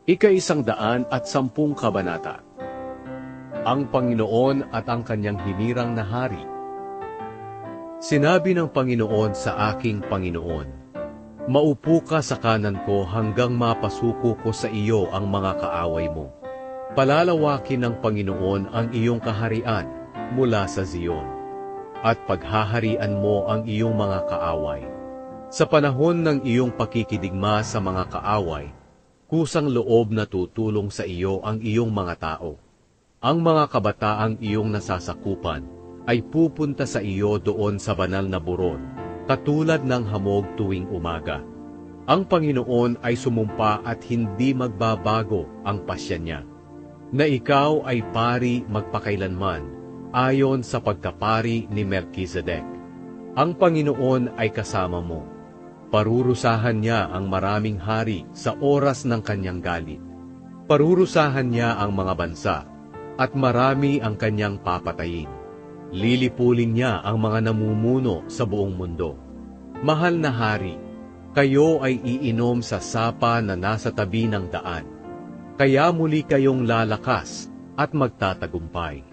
Ika-110 kabanata. Ang Panginoon at ang kanyang hinirang na hari. Sinabi ng Panginoon sa aking Panginoon, "Maupo ka sa kanan ko hanggang mapasuko ko sa iyo ang mga kaaway mo." Palalawakin ng Panginoon ang iyong kaharian mula sa Zion, at paghaharian mo ang iyong mga kaaway. Sa panahon ng iyong pakikidigma sa mga kaaway, kusang loob na tutulong sa iyo ang iyong mga tao. Ang mga kabataang iyong nasasakupan ay pupunta sa iyo doon sa banal na buron, katulad ng hamog tuwing umaga. Ang Panginoon ay sumumpa at hindi magbabago ang pasya niya, na ikaw ay pari magpakailanman, ayon sa pagkapari ni Melchizedek. Ang Panginoon ay kasama mo. Parurusahan niya ang maraming hari sa oras ng kanyang galit. Parurusahan niya ang mga bansa, at marami ang kanyang papatayin. Lilipulin niya ang mga namumuno sa buong mundo. Mahal na hari, kayo ay iinom sa sapa na nasa tabi ng daan. Kaya muli kayong lalakas at magtatagumpay.